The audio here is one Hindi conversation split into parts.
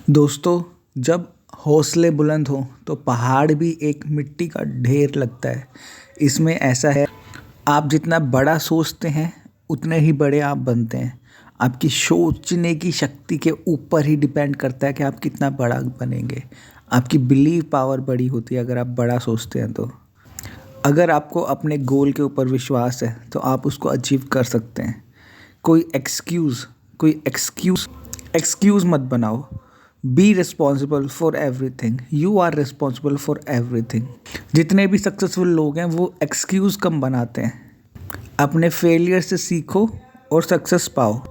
दोस्तों, जब हौसले बुलंद हों तो पहाड़ भी एक मिट्टी का ढेर लगता है। इसमें ऐसा है, आप जितना बड़ा सोचते हैं उतने ही बड़े आप बनते हैं। आपकी सोचने की शक्ति के ऊपर ही डिपेंड करता है कि आप कितना बड़ा बनेंगे। आपकी बिलीव पावर बड़ी होती है अगर आप बड़ा सोचते हैं तो। अगर आपको अपने गोल के ऊपर विश्वास है तो आप उसको अचीव कर सकते हैं। कोई एक्सक्यूज़ एक्सक्यूज़ मत बनाओ। Be responsible for everything. You are responsible for everything. जितने भी सक्सेसफुल लोग हैं वो एक्सक्यूज़ कम बनाते हैं। अपने फेलियर से सीखो और सक्सेस पाओ।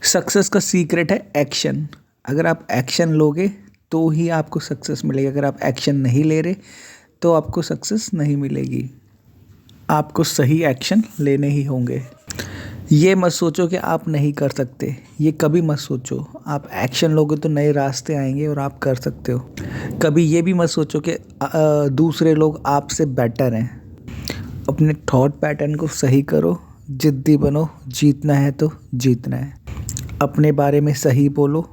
सक्सेस का सीक्रेट है एक्शन। अगर आप एक्शन लोगे तो ही आपको सक्सेस मिलेगी। अगर आप एक्शन नहीं ले रहे तो आपको सक्सेस नहीं मिलेगी। आपको सही एक्शन लेने ही होंगे। ये मत सोचो कि आप नहीं कर सकते, ये कभी मत सोचो। आप एक्शन लोगे तो नए रास्ते आएंगे और आप कर सकते हो। कभी ये भी मत सोचो कि दूसरे लोग आपसे बेटर हैं। अपने थॉट पैटर्न को सही करो, जिद्दी बनो, जीतना है तो जीतना है। अपने बारे में सही बोलो।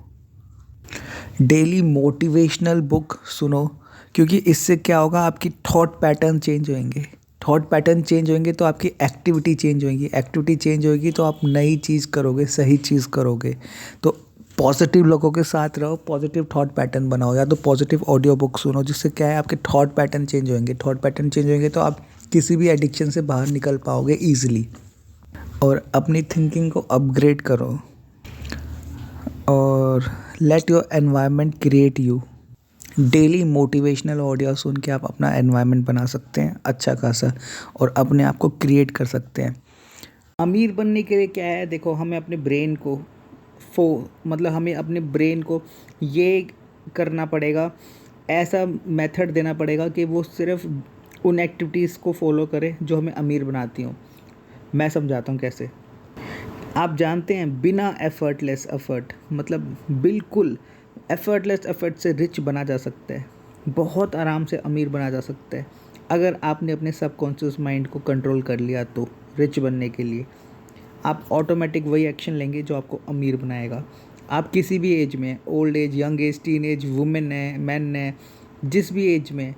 डेली मोटिवेशनल बुक सुनो, क्योंकि इससे क्या होगा, आपकी थॉट पैटर्न चेंज होंगे। थॉट पैटर्न चेंज होंगे तो आपकी एक्टिविटी चेंज होगी। एक्टिविटी चेंज होगी तो आप नई चीज़ करोगे, सही चीज़ करोगे। तो पॉजिटिव लोगों के साथ रहो, पॉजिटिव थॉट पैटर्न बनाओ, या तो पॉजिटिव ऑडियो बुक सुनो, जिससे क्या है, आपके थॉट पैटर्न चेंज होंगे। थॉट पैटर्न चेंज होंगे तो आप किसी भी एडिक्शन से बाहर निकल पाओगे ईजिली। और अपनी थिंकिंग को अपग्रेड करो और let your environment create you. Daily motivational audio सुन के आप अपना एनवायरनमेंट बना सकते हैं अच्छा खासा, और अपने आप को क्रिएट कर सकते हैं। अमीर बनने के लिए क्या है, देखो, हमें अपने ब्रेन को हमें अपने ब्रेन को ये करना पड़ेगा, ऐसा मेथड देना पड़ेगा कि वो सिर्फ उन एक्टिविटीज़ को फॉलो करे जो हमें अमीर बनाती हों। मैं समझाता हूँ कैसे। आप जानते हैं, बिना एफर्टलेस एफर्ट, मतलब बिल्कुल एफर्टलेस एफर्ट से रिच बना जा सकता है। बहुत आराम से अमीर बना जा सकता है अगर आपने अपने सबकॉन्शियस माइंड को कंट्रोल कर लिया। तो रिच बनने के लिए आप ऑटोमेटिक वही एक्शन लेंगे जो आपको अमीर बनाएगा। आप किसी भी एज में, old age, young age, teen age, women है, मैन है, जिस भी एज में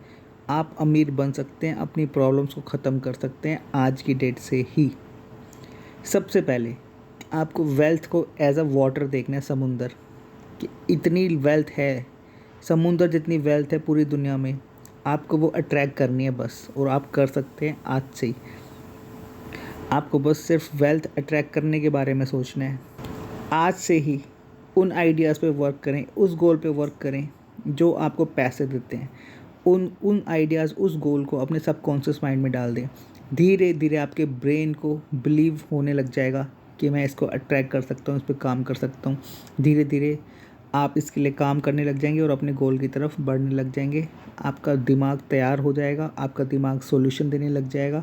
आप अमीर बन सकते हैं। अपनी प्रॉब्लम्स को ख़त्म कर सकते हैं आज की डेट से ही। सबसे पहले आपको वेल्थ को एज अ वाटर देखना है, समुंदर कि इतनी वेल्थ है, समुंदर जितनी वेल्थ है पूरी दुनिया में, आपको वो अट्रैक्ट करनी है बस। और आप कर सकते हैं आज से ही। आपको बस सिर्फ वेल्थ अट्रैक्ट करने के बारे में सोचना है। आज से ही उन आइडियाज़ पे वर्क करें, उस गोल पे वर्क करें जो आपको पैसे देते हैं। उन आइडियाज़, उस गोल को अपने सबकॉन्शियस माइंड में डाल दें। धीरे धीरे आपके ब्रेन को बिलीव होने लग जाएगा कि मैं इसको अट्रैक्ट कर सकता हूँ, इस पर काम कर सकता हूँ। धीरे धीरे आप इसके लिए काम करने लग जाएंगे और अपने गोल की तरफ बढ़ने लग जाएंगे। आपका दिमाग तैयार हो जाएगा, आपका दिमाग सॉल्यूशन देने लग जाएगा।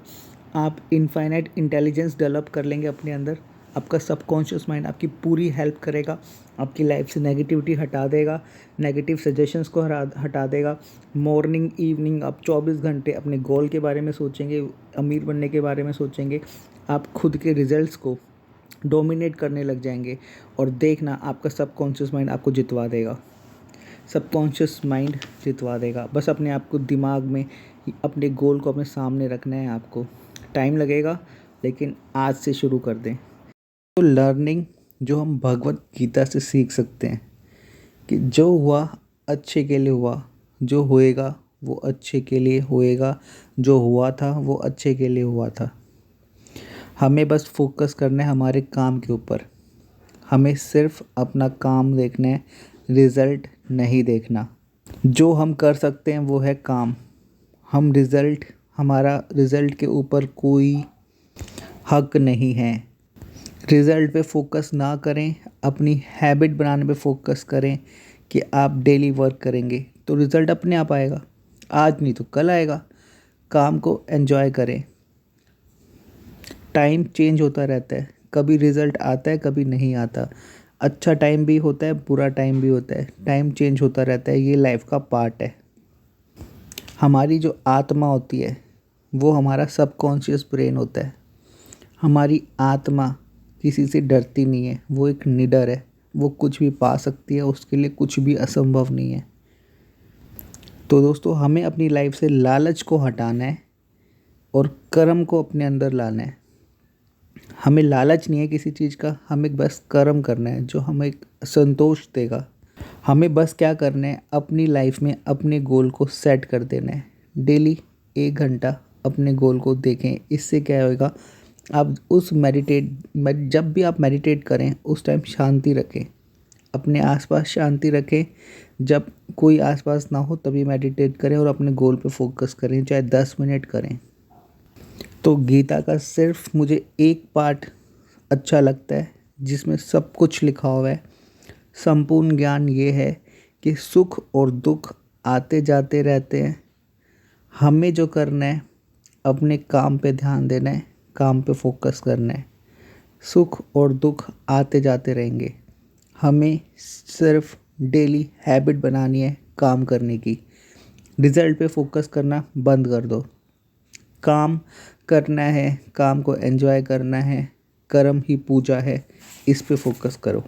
आप इनफाइनाइट इंटेलिजेंस डेवलप कर लेंगे अपने अंदर। आपका सबकॉन्शियस माइंड आपकी पूरी हेल्प करेगा, आपकी लाइफ से नेगेटिविटी हटा देगा, नेगेटिव सजेशंस को हटा देगा। मॉर्निंग इवनिंग आप 24 घंटे अपने गोल के बारे में सोचेंगे, अमीर बनने के बारे में सोचेंगे। आप खुद के रिजल्ट्स को डोमिनेट करने लग जाएंगे और देखना, आपका सबकॉन्शियस माइंड आपको जितवा देगा। सबकॉन्शियस माइंड जितवा देगा। बस अपने आप को दिमाग में, अपने गोल को अपने सामने रखना है आपको। टाइम लगेगा, लेकिन आज से शुरू कर दें। तो लर्निंग जो हम भगवत गीता से सीख सकते हैं कि जो हुआ अच्छे के लिए हुआ, जो होएगा वो अच्छे के लिए होएगा, जो हुआ था वो अच्छे के लिए हुआ था। हमें बस फोकस करना है हमारे काम के ऊपर। हमें सिर्फ अपना काम देखना है, रिज़ल्ट नहीं देखना। जो हम कर सकते हैं वो है काम। हमारा रिज़ल्ट के ऊपर कोई हक नहीं है। रिज़ल्ट पे फोकस ना करें, अपनी हैबिट बनाने पे फोकस करें कि आप डेली वर्क करेंगे तो रिज़ल्ट अपने आप आएगा। आज नहीं तो कल आएगा। काम को एंजॉय करें। टाइम चेंज होता रहता है, कभी रिज़ल्ट आता है, कभी नहीं आता। अच्छा टाइम भी होता है, बुरा टाइम भी होता है। टाइम चेंज होता रहता है, ये लाइफ का पार्ट है। हमारी जो आत्मा होती है वो हमारा सबकॉन्शियस ब्रेन होता है। हमारी आत्मा किसी से डरती नहीं है, वो एक निडर है, वो कुछ भी पा सकती है, उसके लिए कुछ भी असंभव नहीं है। तो दोस्तों, हमें अपनी लाइफ से लालच को हटाना है और कर्म को अपने अंदर लाना है। हमें लालच नहीं है किसी चीज़ का, हमें बस कर्म करना है जो हमें संतोष देगा। हमें बस क्या करना है, अपनी लाइफ में अपने गोल को सेट कर देना है। डेली 1 घंटा अपने गोल को देखें। इससे क्या होगा, आप जब भी आप मेडिटेट करें उस टाइम शांति रखें, अपने आसपास शांति रखें। जब कोई आसपास ना हो तभी मेडिटेट करें और अपने गोल पे फोकस करें, चाहे 10 मिनट करें। तो गीता का सिर्फ मुझे एक पार्ट अच्छा लगता है जिसमें सब कुछ लिखा हुआ है। संपूर्ण ज्ञान ये है कि सुख और दुख आते जाते रहते हैं। हमें जो करना है, अपने काम पे ध्यान देना है, काम पे फोकस करना है। सुख और दुख आते जाते रहेंगे। हमें सिर्फ डेली हैबिट बनानी है काम करने की। रिज़ल्ट पे फोकस करना बंद कर दो। काम करना है, काम को एंजॉय करना है, कर्म ही पूजा है, इस पे फोकस करो।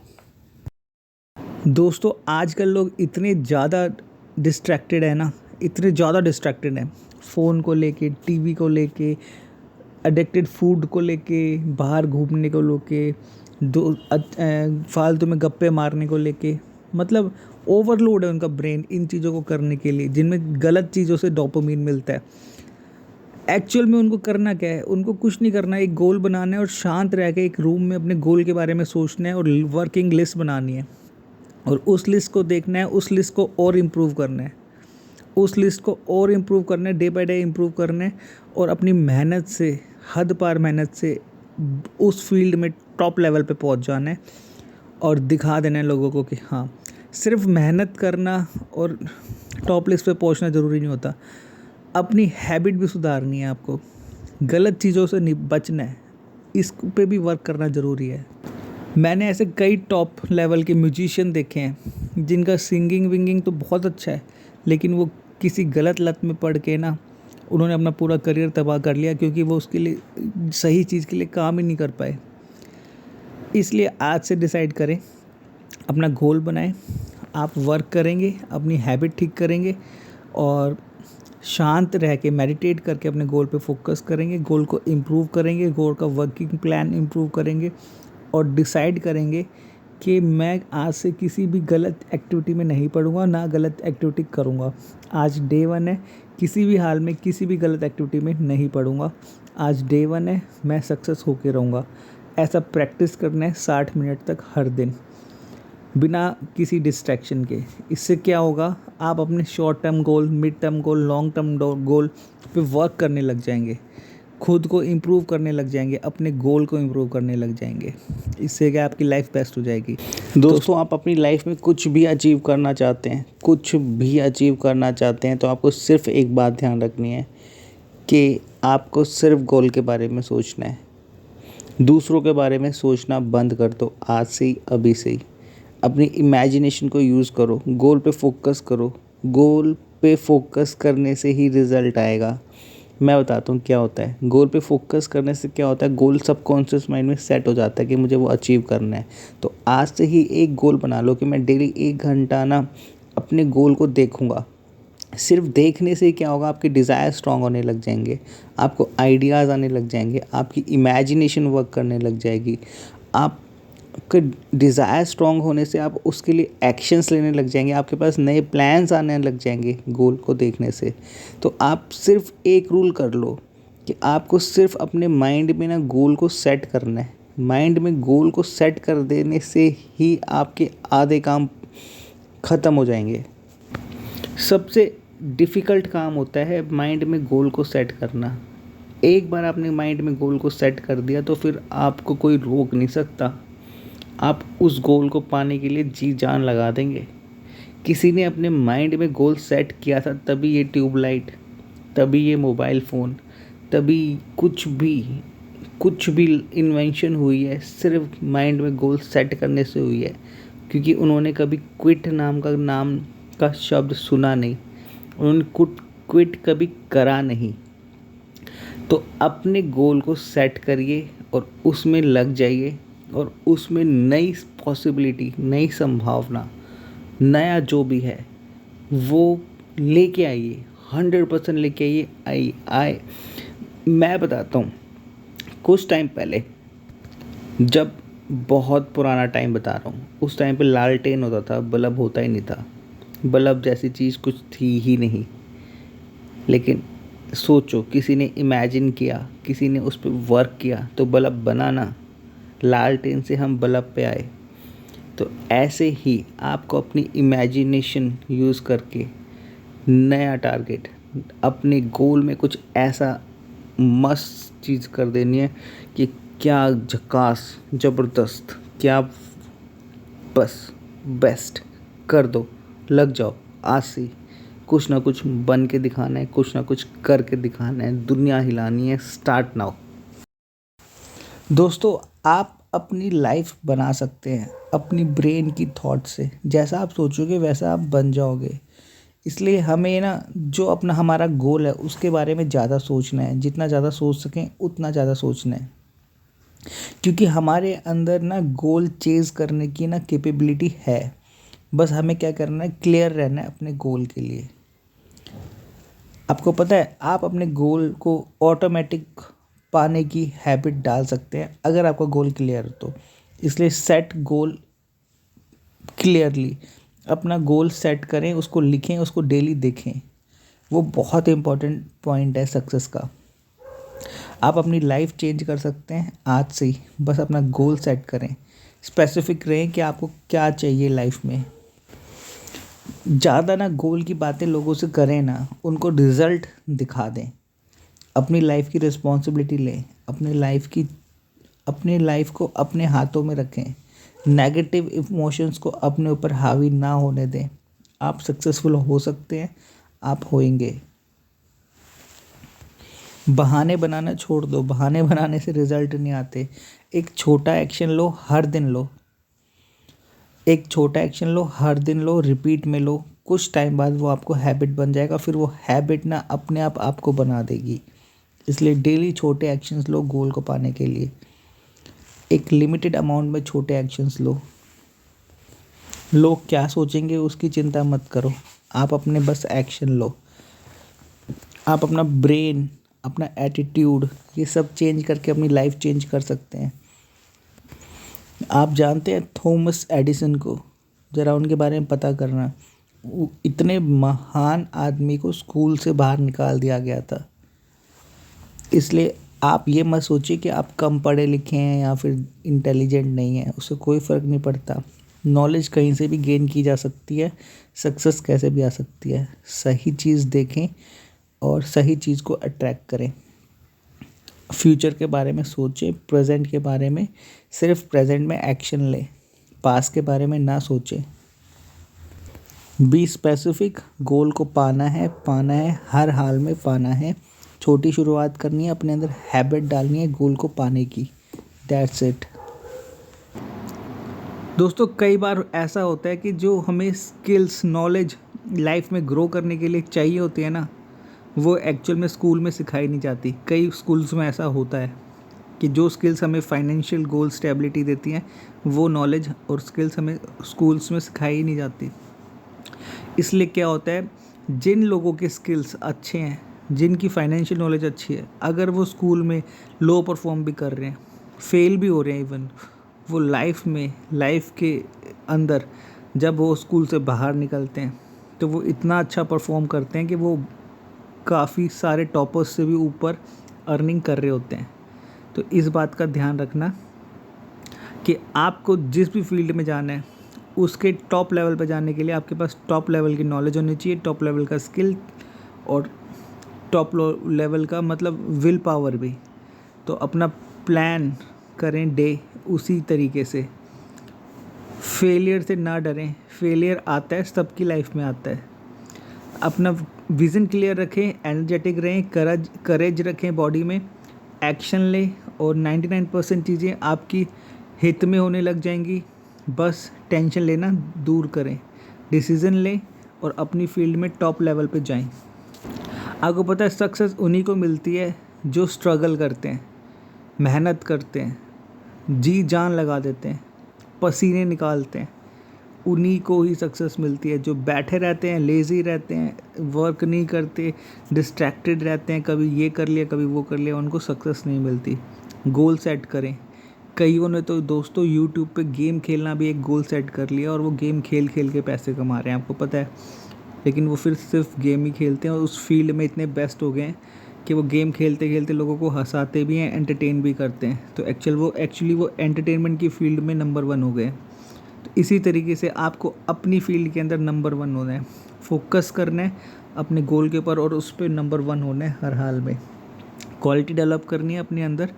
दोस्तों, आजकल लोग इतने ज़्यादा डिस्ट्रैक्टेड है ना, इतने ज़्यादा डिस्ट्रैक्टेड हैं फ़ोन को लेके, टीवी को लेके, एडिक्टेड फूड को लेके, बाहर घूमने को लेके, फालतू में गप्पे मारने को लेके। मतलब ओवरलोड है उनका ब्रेन इन चीज़ों को करने के लिए, जिनमें गलत चीज़ों से डोपामिन मिलता है। एक्चुअल में उनको करना क्या है, उनको कुछ नहीं करना है, एक गोल बनाना है और शांत रह के एक रूम में अपने गोल के बारे में सोचना है और वर्किंग लिस्ट बनानी है और उस लिस्ट को देखना है, उस लिस्ट को और इम्प्रूव करना है, उस लिस्ट को और इम्प्रूव करना है, डे बाय डे इम्प्रूव करना है और अपनी मेहनत से, हद पार मेहनत से उस फील्ड में टॉप लेवल पे पहुंच जाना है और दिखा देना है लोगों को कि हाँ, सिर्फ मेहनत करना और टॉप लिस्ट पे पहुंचना ज़रूरी नहीं होता। अपनी हैबिट भी सुधारनी है आपको, गलत चीज़ों से बचना है, इस पे भी वर्क करना ज़रूरी है। मैंने ऐसे कई टॉप लेवल के म्यूजिशियन देखे हैं जिनका सिंगिंग विंगिंग तो बहुत अच्छा है, लेकिन वो किसी गलत लत में पड़ के ना उन्होंने अपना पूरा करियर तबाह कर लिया, क्योंकि वो उसके लिए सही चीज़ के लिए काम ही नहीं कर पाए। इसलिए आज से डिसाइड करें, अपना गोल बनाएं, आप वर्क करेंगे, अपनी हैबिट ठीक करेंगे और शांत रह के मेडिटेट करके अपने गोल पे फोकस करेंगे, गोल को इम्प्रूव करेंगे, गोल का वर्किंग प्लान इम्प्रूव करेंगे और डिसाइड करेंगे कि मैं आज से किसी भी गलत एक्टिविटी में नहीं पड़ूंगा, ना गलत एक्टिविटी करूंगा। आज डे 1 है, किसी भी हाल में किसी भी गलत एक्टिविटी में नहीं पड़ूंगा। आज डे 1 है, मैं सक्सेस होके रहूँगा। ऐसा प्रैक्टिस करना है 60 मिनट तक हर दिन, बिना किसी डिस्ट्रैक्शन के। इससे क्या होगा, आप अपने short term goal, mid term goal, long term goal पे वर्क करने लग जाएंगे, खुद को इम्प्रूव करने लग जाएंगे, अपने गोल को इम्प्रूव करने लग जाएंगे। इससे क्या आपकी लाइफ बेस्ट हो जाएगी। दोस्तों, आप अपनी लाइफ में कुछ भी अचीव करना चाहते हैं, कुछ भी अचीव करना चाहते हैं, तो आपको सिर्फ एक बात ध्यान रखनी है कि आपको सिर्फ गोल के बारे में सोचना है। दूसरों के बारे में सोचना बंद कर दो आज से ही, अभी से ही। अपनी इमेजिनेशन को यूज़ करो, गोल पे फोकस करो। गोल पे फोकस करने से ही रिज़ल्ट आएगा। मैं बताता हूँ क्या होता है। गोल पे फोकस करने से क्या होता है, गोल सबकॉन्शियस माइंड में सेट हो जाता है कि मुझे वो अचीव करना है। तो आज से ही एक गोल बना लो कि मैं डेली 1 घंटा ना अपने गोल को देखूँगा। सिर्फ देखने से क्या होगा, आपके डिज़ायर स्ट्रॉन्ग होने लग जाएंगे, आपको आइडियाज़ आने लग जाएंगे, आपकी इमेजिनेशन वर्क करने लग जाएगी। आपके डिज़ायर स्ट्रॉन्ग होने से आप उसके लिए एक्शंस लेने लग जाएंगे, आपके पास नए प्लान्स आने लग जाएंगे गोल को देखने से। तो आप सिर्फ एक रूल कर लो कि आपको सिर्फ अपने माइंड में ना गोल को सेट करना है। माइंड में गोल को सेट कर देने से ही आपके आधे काम ख़त्म हो जाएंगे। सबसे डिफ़िकल्ट काम होता है माइंड में गोल को सेट करना। एक बार आपने माइंड में गोल को सेट कर दिया तो फिर आपको कोई रोक नहीं सकता। आप उस गोल को पाने के लिए जी जान लगा देंगे। किसी ने अपने माइंड में गोल सेट किया था, तभी ये ट्यूबलाइट, तभी ये मोबाइल फ़ोन, तभी कुछ भी इन्वेंशन हुई है, सिर्फ माइंड में गोल सेट करने से हुई है। क्योंकि उन्होंने कभी क्विट नाम का शब्द सुना नहीं, उन्होंने क्विट कभी करा नहीं। तो अपने गोल को सेट करिए और उसमें लग जाइए और उसमें नई पॉसिबिलिटी, नई संभावना, नया जो भी है वो लेके आइए, 100% लेके आइए। आई आए मैं बताता हूँ, कुछ टाइम पहले, जब बहुत पुराना टाइम बता रहा हूँ, उस टाइम पे लालटेन होता था, बल्ब होता ही नहीं था। बल्ब जैसी चीज़ कुछ थी ही नहीं। लेकिन सोचो, किसी ने इमेजिन किया, किसी ने उस पर वर्क किया तो बल्ब बना ना। लालटेन से हम बल्ब पे आए। तो ऐसे ही आपको अपनी इमेजिनेशन यूज़ करके नया टारगेट, अपने गोल में कुछ ऐसा मस्त चीज़ कर देनी है कि क्या झकास, ज़बरदस्त, क्या बस बेस्ट कर दो, लग जाओ आज से ही। कुछ ना कुछ बन के दिखाना है, कुछ ना कुछ करके दिखाना है, दुनिया हिलानी है। Start now. दोस्तों, आप अपनी लाइफ बना सकते हैं अपनी ब्रेन की थॉट से। जैसा आप सोचोगे वैसा आप बन जाओगे। इसलिए हमें ना जो अपना हमारा गोल है उसके बारे में ज़्यादा सोचना है, जितना ज़्यादा सोच सकें उतना ज़्यादा सोचना है। क्योंकि हमारे अंदर ना गोल चेज़ करने की ना कैपेबिलिटी है। बस हमें क्या करना है, क्लियर रहना है अपने गोल के लिए। आपको पता है, आप अपने गोल को ऑटोमेटिक पाने की हैबिट डाल सकते हैं अगर आपका गोल क्लियर हो तो। इसलिए सेट गोल क्लियरली, अपना गोल सेट करें, उसको लिखें, उसको डेली देखें। वो बहुत इम्पोर्टेंट पॉइंट है सक्सेस का। आप अपनी लाइफ चेंज कर सकते हैं आज से ही। बस अपना गोल सेट करें, स्पेसिफिक रहें कि आपको क्या चाहिए लाइफ में। ज़्यादा ना गोल की बातें लोगों से करें ना, उनको रिज़ल्ट दिखा दें। अपनी लाइफ की रिस्पॉन्सिबिलिटी लें, अपनी लाइफ को अपने हाथों में रखें। नेगेटिव इमोशंस को अपने ऊपर हावी ना होने दें। आप सक्सेसफुल हो सकते हैं, आप होएंगे। बहाने बनाना छोड़ दो, बहाने बनाने से रिजल्ट नहीं आते। एक छोटा एक्शन लो, हर दिन लो। एक छोटा एक्शन लो, हर दिन लो, रिपीट में लो। कुछ टाइम बाद वो आपको हैबिट बन जाएगा, फिर वो हैबिट ना अपने आप आपको बना देगी। इसलिए डेली छोटे एक्शंस लो गोल को पाने के लिए। एक लिमिटेड अमाउंट में छोटे एक्शंस लो। लोग क्या सोचेंगे उसकी चिंता मत करो, आप अपने बस एक्शन लो। आप अपना ब्रेन, अपना एटीट्यूड, ये सब चेंज करके अपनी लाइफ चेंज कर सकते हैं। आप जानते हैं थॉमस एडिसन को? ज़रा उनके बारे में पता करना। वो इतने महान आदमी को स्कूल से बाहर निकाल दिया गया था। इसलिए आप ये मत सोचिए कि आप कम पढ़े लिखे हैं या फिर इंटेलिजेंट नहीं हैं, उससे कोई फ़र्क नहीं पड़ता। नॉलेज कहीं से भी गेन की जा सकती है, सक्सेस कैसे भी आ सकती है। सही चीज़ देखें और सही चीज़ को अट्रैक्ट करें। फ्यूचर के बारे में सोचें, प्रेजेंट के बारे में, सिर्फ प्रेजेंट में एक्शन लें, पास के बारे में ना सोचें। बी स्पेसिफिक, गोल को पाना है, हर हाल में पाना है। छोटी शुरुआत करनी है, अपने अंदर हैबिट डालनी है गोल को पाने की। That's it. दोस्तों, कई बार ऐसा होता है कि जो हमें स्किल्स, नॉलेज लाइफ में ग्रो करने के लिए चाहिए होती है ना, वो एक्चुअल में स्कूल में सिखाई नहीं जाती। कई स्कूल्स में ऐसा होता है कि जो स्किल्स हमें फाइनेंशियल गोल स्टेबिलिटी देती हैं, वो नॉलेज और स्किल्स हमें स्कूल्स में सिखाई ही नहीं जाती। इसलिए क्या होता है, जिन लोगों के स्किल्स अच्छे हैं, जिनकी फाइनेंशियल नॉलेज अच्छी है, अगर वो स्कूल में लो परफॉर्म भी कर रहे हैं, फेल भी हो रहे हैं इवन, वो लाइफ के अंदर जब वो स्कूल से बाहर निकलते हैं तो वो इतना अच्छा परफॉर्म करते हैं कि वो काफ़ी सारे टॉपर्स से भी ऊपर अर्निंग कर रहे होते हैं। तो इस बात का ध्यान रखना कि आपको जिस भी फील्ड में जाना है, उसके टॉप लेवल पर जाने के लिए आपके पास टॉप लेवल की नॉलेज होनी चाहिए, टॉप लेवल का स्किल और टॉप लेवल का मतलब विल पावर भी। तो अपना प्लान करें डे उसी तरीके से। फेलियर से ना डरें, फेलियर आता है, सबकी लाइफ में आता है। अपना विज़न क्लियर रखें, एनर्जेटिक रहें, करेज रखें बॉडी में, एक्शन लें और 99% चीज़ें आपकी हित में होने लग जाएंगी। बस टेंशन लेना दूर करें, डिसीज़न लें और अपनी फील्ड में टॉप लेवल पे जाएं। आपको पता है, सक्सेस उन्हीं को मिलती है जो स्ट्रगल करते हैं, मेहनत करते हैं, जी जान लगा देते हैं, पसीने निकालते हैं, उन्हीं को ही सक्सेस मिलती है। जो बैठे रहते हैं, लेज़ी रहते हैं, वर्क नहीं करते, डिस्ट्रैक्टेड रहते हैं, कभी ये कर लिया कभी वो कर लिया, उनको सक्सेस नहीं मिलती। गोल सेट करें। कईयों ने तो दोस्तों यूट्यूब पे गेम खेलना भी एक गोल सेट कर लिया और वो गेम खेल खेल के पैसे कमा रहे हैं, आपको पता है। लेकिन वो फिर सिर्फ गेम ही खेलते हैं और उस फील्ड में इतने बेस्ट हो गए हैं कि वो गेम खेलते खेलते लोगों को हंसाते भी हैं, एंटरटेन भी करते हैं। तो एक्चुअली वो एंटरटेनमेंट की फील्ड में नंबर वन हो गए हैं। तो इसी तरीके से आपको अपनी फील्ड के अंदर नंबर वन होना है, फोकस करना है अपने गोल के ऊपर और उस पर नंबर वन होना है हर हाल में। क्वालिटी डेवलप करनी है अपने अंदर